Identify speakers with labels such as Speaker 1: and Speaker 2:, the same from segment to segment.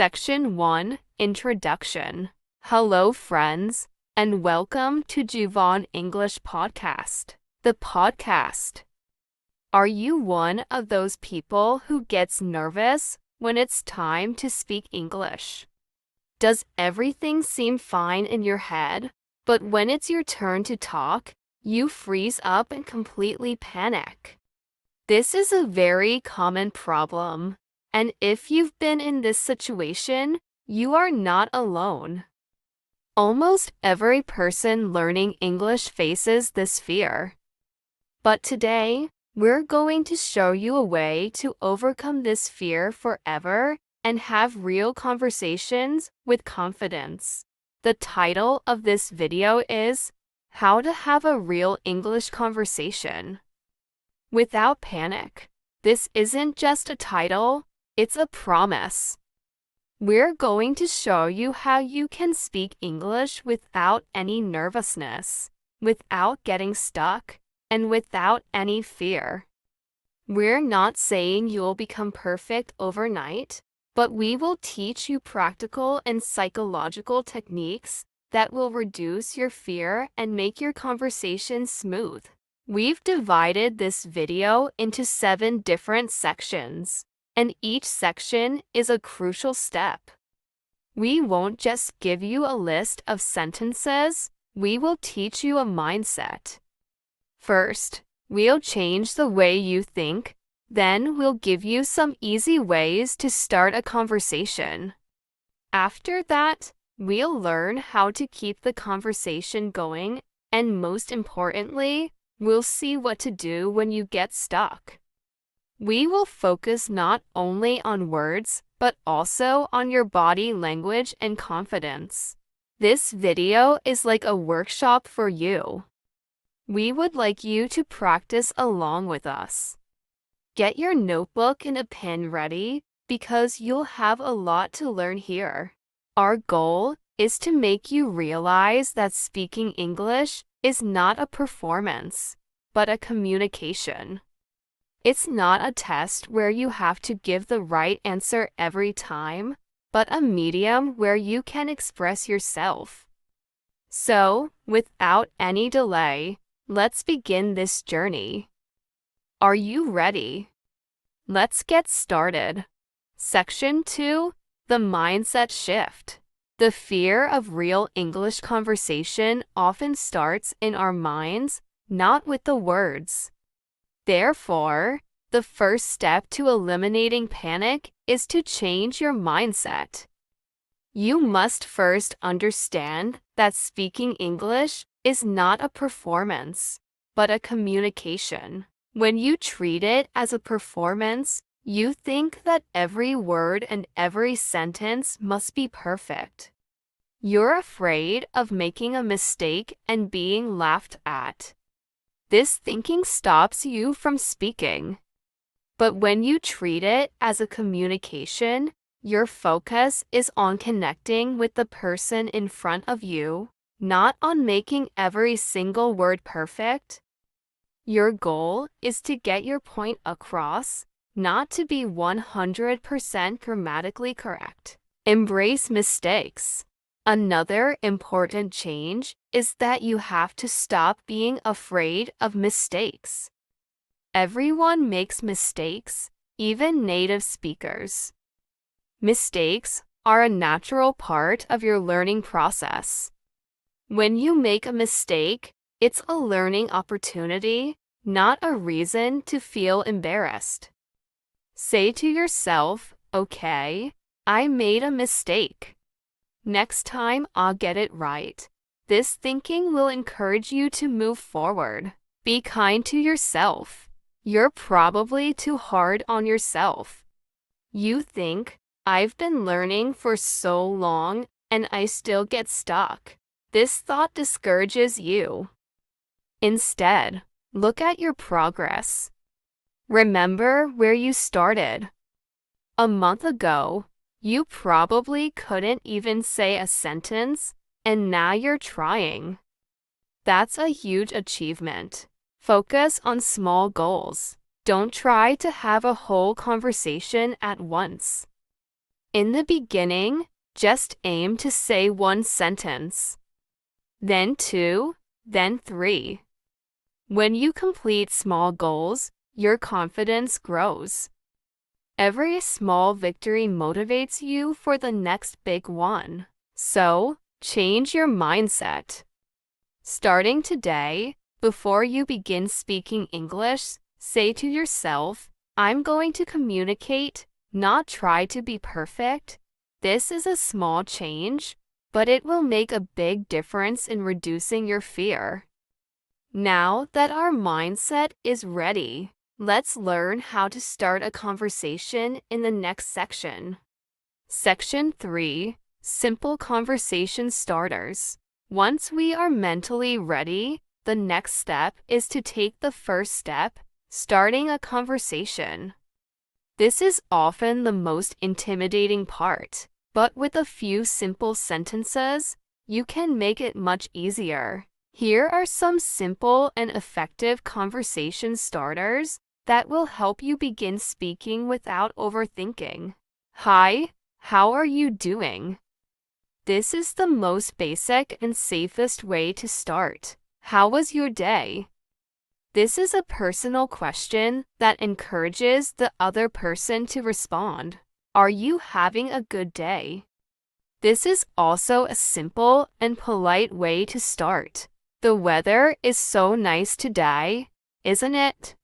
Speaker 1: Section 1, Introduction. Hello, friends, and welcome to Juvan English Podcast. The podcast. Are you one of those people who gets nervous when it's time to speak English? Does everything seem fine in your head, but when it's your turn to talk, you freeze up and completely panic? This is a very common problem, and if you've been in this situation, you are not alone. Almost every person learning English faces this fear. But today, we're going to show you a way to overcome this fear forever and have real conversations with confidence. The title of this video is How to Have a Real English Conversation Without Panic. This isn't just a title, it's a promise. We're going to show you how you can speak English without any nervousness, without getting stuck, and without any fear. We're not saying you'll become perfect overnight, but we will teach you practical and psychological techniques that will reduce your fear and make your conversation smooth. We've divided this video into 7 different sections, and each section is a crucial step. We won't just give you a list of sentences, we will teach you a mindset. First, we'll change the way you think, then we'll give you some easy ways to start a conversation. After that, we'll learn how to keep the conversation going, and most importantly, we'll see what to do when you get stuck. We will focus not only on words, but also on your body language and confidence. This video is like a workshop for you. We would like you to practice along with us. Get your notebook and a pen ready because you'll have a lot to learn here. Our goal is to make you realize that speaking English is not a performance, but a communication. It's not a test where you have to give the right answer every time, but a medium where you can express yourself. So, without any delay, let's begin this journey. Are you ready? Let's get started. Section 2, The Mindset Shift. The fear of real English conversation often starts in our minds, not with the words. Therefore, the first step to eliminating panic is to change your mindset. You must first understand that speaking English is not a performance, but a communication. When you treat it as a performance, you think that every word and every sentence must be perfect. You're afraid of making a mistake and being laughed at. This thinking stops you from speaking. But when you treat it as a communication, your focus is on connecting with the person in front of you, not on making every single word perfect. Your goal is to get your point across, not to be 100% grammatically correct. Embrace mistakes. Another important change is that you have to stop being afraid of mistakes. Everyone makes mistakes, even native speakers. Mistakes are a natural part of your learning process. When you make a mistake, it's a learning opportunity, not a reason to feel embarrassed. Say to yourself, okay, I made a mistake. Next time I'll get it right. This thinking will encourage you to move forward. Be kind to yourself. You're probably too hard on yourself. You think, I've been learning for so long and I still get stuck. This thought discourages you. Instead, look at your progress. Remember where you started. A month ago, you probably couldn't even say a sentence, and now you're trying. That's a huge achievement. Focus on small goals. Don't try to have a whole conversation at once. In the beginning, just aim to say one sentence, then two, then three. When you complete small goals, your confidence grows. Every small victory motivates you for the next big one. So, change your mindset. Starting today, before you begin speaking English, say to yourself, I'm going to communicate, not try to be perfect. This is a small change, but it will make a big difference in reducing your fear. Now that our mindset is ready, let's learn how to start a conversation in the next section. Section 3. Simple conversation starters. Once we are mentally ready, the next step is to take the first step, starting a conversation. This is often the most intimidating part, but with a few simple sentences, you can make it much easier. Here are some simple and effective conversation starters that will help you begin speaking without overthinking. Hi, how are you doing? This is the most basic and safest way to start. How was your day? This is a personal question that encourages the other person to respond. Are you having a good day? This is also a simple and polite way to start. The weather is so nice today, isn't it?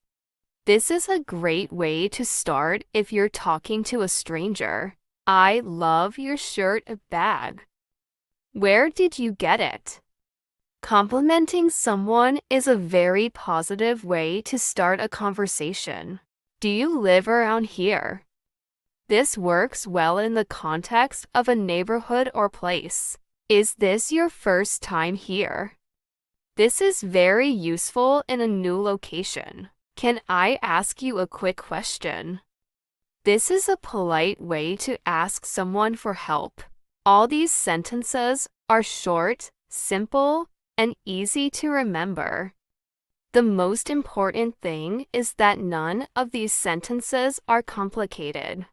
Speaker 1: This is a great way to start if you're talking to a stranger. I love your shirt bag. Where did you get it? Complimenting someone is a very positive way to start a conversation. Do you live around here? This works well in the context of a neighborhood or place. Is this your first time here? This is very useful in a new location. Can I ask you a quick question? This is a polite way to ask someone for help. All these sentences are short, simple, and easy to remember. The most important thing is that none of these sentences are complicated.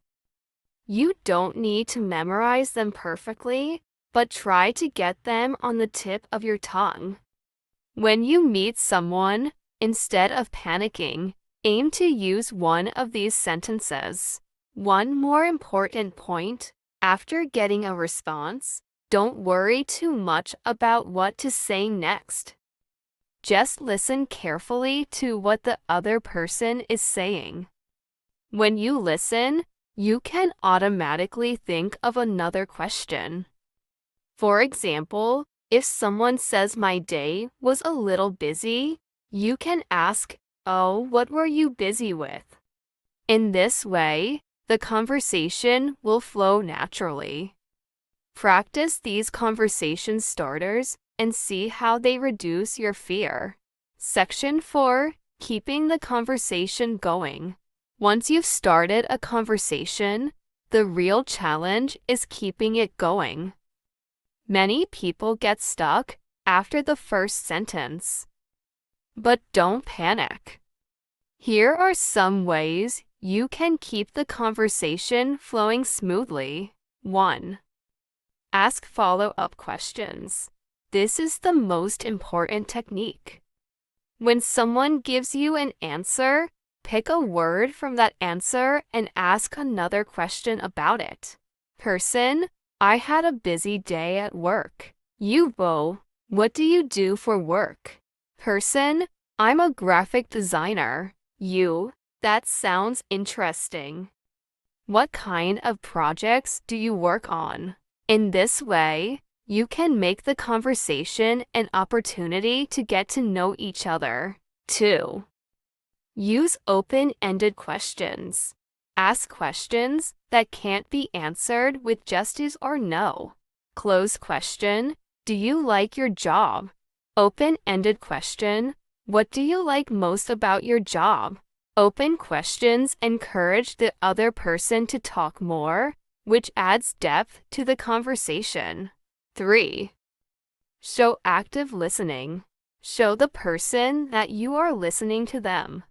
Speaker 1: You don't need to memorize them perfectly, but try to get them on the tip of your tongue. When you meet someone, instead of panicking, aim to use one of these sentences. One more important point, after getting a response, don't worry too much about what to say next. Just listen carefully to what the other person is saying. When you listen, you can automatically think of another question. For example, if someone says my day was a little busy, you can ask, oh, what were you busy with? In this way, the conversation will flow naturally. Practice these conversation starters and see how they reduce your fear. Section 4. Keeping the conversation going. Once you've started a conversation, the real challenge is keeping it going. Many people get stuck after the first sentence. But don't panic. Here are some ways you can keep the conversation flowing smoothly. 1. Ask follow-up questions. This is the most important technique. When someone gives you an answer, pick a word from that answer and ask another question about it. Person, I had a busy day at work. You, Bo, what do you do for work? Person, I'm a graphic designer. You, that sounds interesting. What kind of projects do you work on? In this way, you can make the conversation an opportunity to get to know each other. 2. Use open-ended questions. Ask questions that can't be answered with just yes or no. Closed question, do you like your job? Open-ended question, what do you like most about your job? Open questions encourage the other person to talk more, which adds depth to the conversation. 3. Show active listening. Show the person that you are listening to them.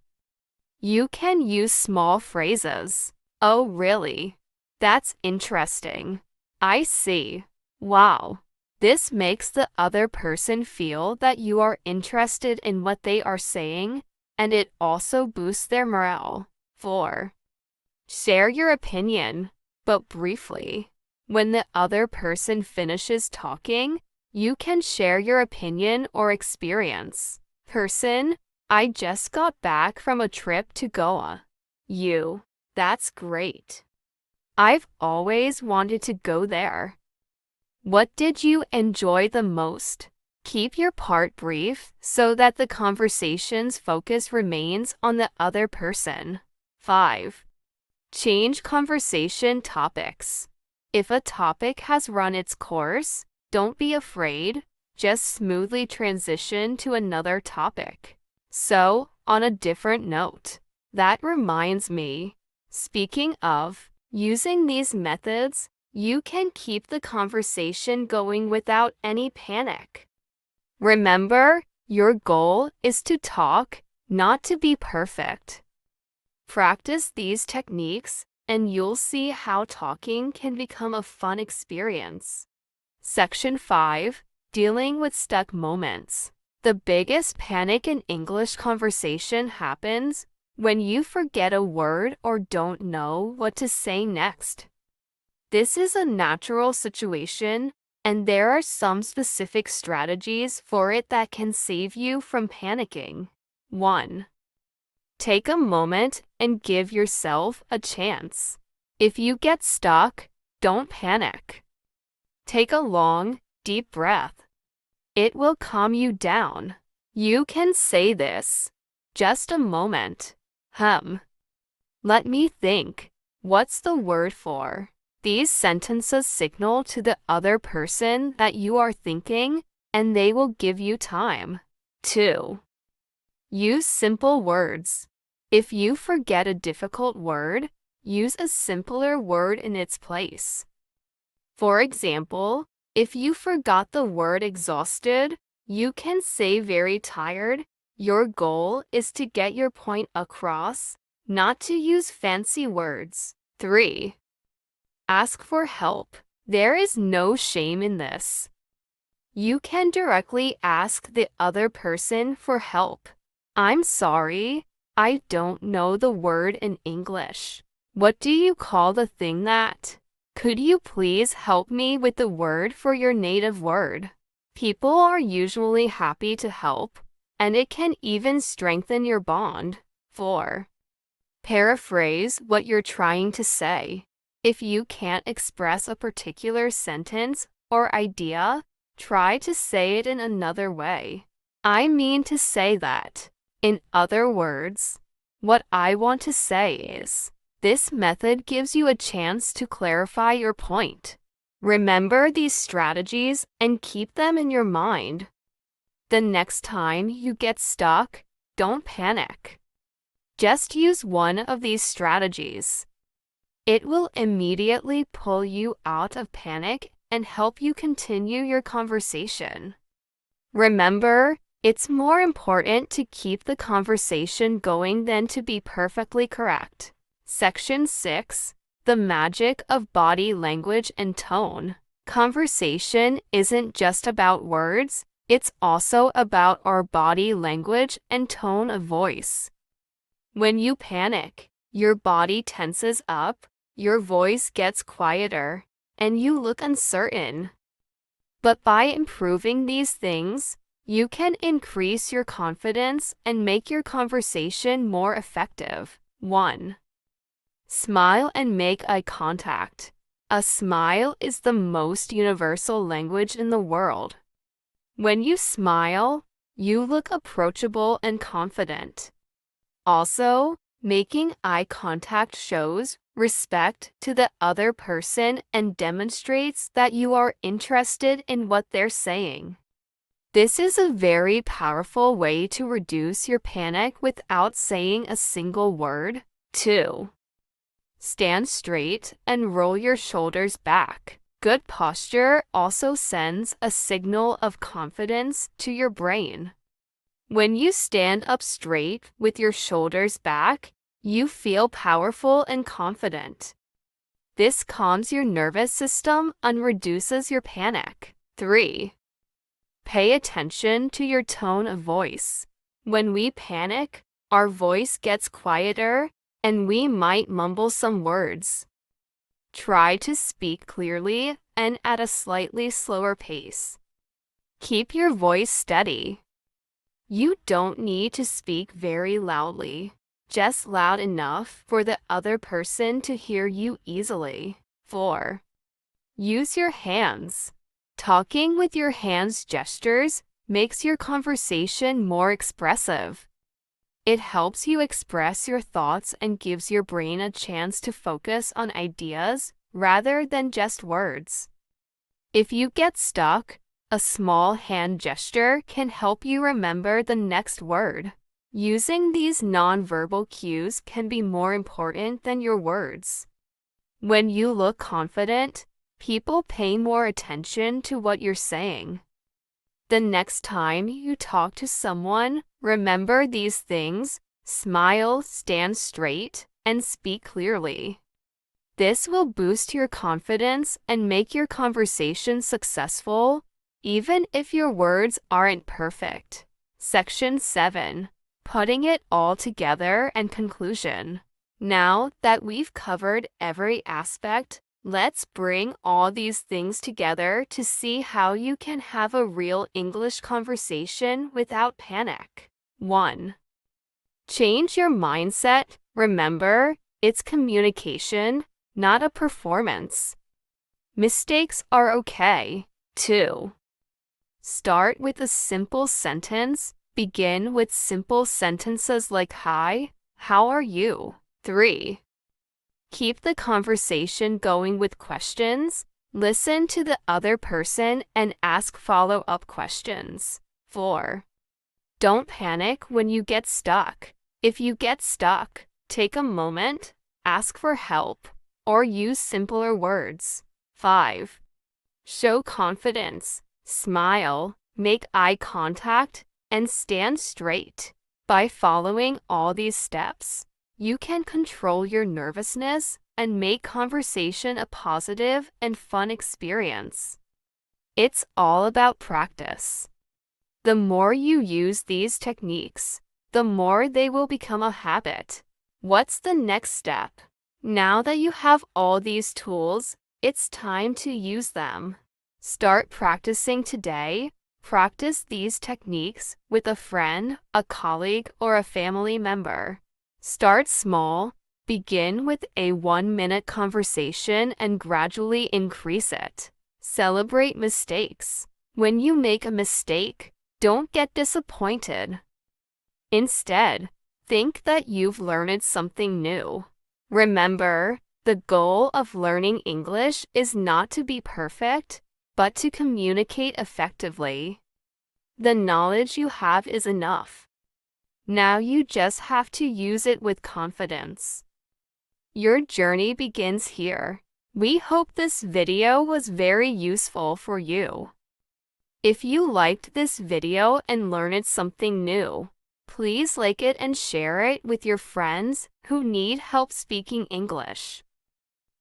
Speaker 1: You can use small phrases. Oh, really? That's interesting. I see. Wow. This makes the other person feel that you are interested in what they are saying, and it also boosts their morale. 4. Share your opinion, but briefly. When the other person finishes talking, you can share your opinion or experience. Person, I just got back from a trip to Goa. You, that's great. I've always wanted to go there. What did you enjoy the most? Keep your part brief so that the conversation's focus remains on the other person. 5. Change conversation topics. If a topic has run its course, don't be afraid, just smoothly transition to another topic. So, on a different note, that reminds me, speaking of, using these methods, you can keep the conversation going without any panic. Remember, your goal is to talk, not to be perfect. Practice these techniques, and you'll see how talking can become a fun experience. Section 5. Dealing with stuck moments. The biggest panic in English conversation happens when you forget a word or don't know what to say next. This is a natural situation, and there are some specific strategies for it that can save you from panicking. 1. Take a moment and give yourself a chance. If you get stuck, don't panic. Take a long, deep breath. It will calm you down. You can say this. Just a moment. Let me think. What's the word for? These sentences signal to the other person that you are thinking, and they will give you time. 2. Use simple words. If you forget a difficult word, use a simpler word in its place. For example, if you forgot the word exhausted, you can say very tired. Your goal is to get your point across, not to use fancy words. 3. Ask for help. There is no shame in this. You can directly ask the other person for help. I'm sorry, I don't know the word in English. What do you call the thing that? Could you please help me with the word for your native word? People are usually happy to help, and it can even strengthen your bond. 4. Paraphrase what you're trying to say. If you can't express a particular sentence or idea, try to say it in another way. I mean to say that. In other words, what I want to say is. This method gives you a chance to clarify your point. Remember these strategies and keep them in your mind. The next time you get stuck, don't panic. Just use one of these strategies. It will immediately pull you out of panic and help you continue your conversation. Remember, it's more important to keep the conversation going than to be perfectly correct. Section 6. The magic of body language and tone. Conversation isn't just about words, it's also about our body language and tone of voice. When you panic, your body tenses up, your voice gets quieter, and you look uncertain. But by improving these things, you can increase your confidence and make your conversation more effective. 1. Smile and make eye contact. A smile is the most universal language in the world. When you smile, you look approachable and confident. Also, making eye contact shows respect to the other person and demonstrates that you are interested in what they're saying. This is a very powerful way to reduce your panic without saying a single word. 2. Stand straight and roll your shoulders back. Good posture also sends a signal of confidence to your brain. When you stand up straight with your shoulders back, you feel powerful and confident. This calms your nervous system and reduces your panic. 3. Pay attention to your tone of voice. When we panic, our voice gets quieter and we might mumble some words. Try to speak clearly and at a slightly slower pace. Keep your voice steady. You don't need to speak very loudly, just loud enough for the other person to hear you easily. 4. Use your hands. Talking with your hands gestures makes your conversation more expressive. It helps you express your thoughts and gives your brain a chance to focus on ideas rather than just words. If you get stuck, a small hand gesture can help you remember the next word. Using these nonverbal cues can be more important than your words. When you look confident, people pay more attention to what you're saying. The next time you talk to someone, remember these things: smile, stand straight, and speak clearly. This will boost your confidence and make your conversation successful, even if your words aren't perfect. Section 7. Putting it all together and conclusion. Now that we've covered every aspect, let's bring all these things together to see how you can have a real English conversation without panic. 1. Change your mindset. Remember, it's communication, not a performance. Mistakes are okay. 2. Start with a simple sentence. Begin with simple sentences like "Hi, how are you?" 3. Keep the conversation going with questions. Listen to the other person and ask follow-up questions. 4. Don't panic when you get stuck. If you get stuck, take a moment, ask for help, or use simpler words. 5. Show confidence. Smile, make eye contact, and stand straight. By following all these steps, you can control your nervousness and make conversation a positive and fun experience. It's all about practice. The more you use these techniques, the more they will become a habit. What's the next step? Now that you have all these tools, it's time to use them. Start practicing today. Practice these techniques with a friend, a colleague, or a family member. Start small. Begin with a 1-minute conversation and gradually increase it. Celebrate mistakes. When you make a mistake, don't get disappointed. Instead, think that you've learned something new. Remember, the goal of learning English is not to be perfect, but to communicate effectively. The knowledge you have is enough. Now you just have to use it with confidence. Your journey begins here. We hope this video was very useful for you. If you liked this video and learned something new, please like it and share it with your friends who need help speaking English.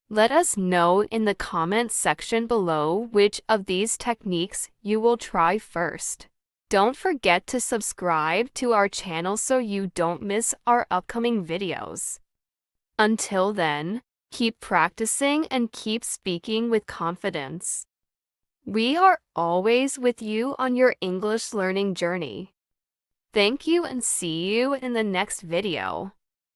Speaker 1: Let us know in the comments section below which of these techniques you will try first. Don't forget to subscribe to our channel so you don't miss our upcoming videos. Until then, keep practicing and keep speaking with confidence. We are always with you on your English learning journey. Thank you and see you in the next video.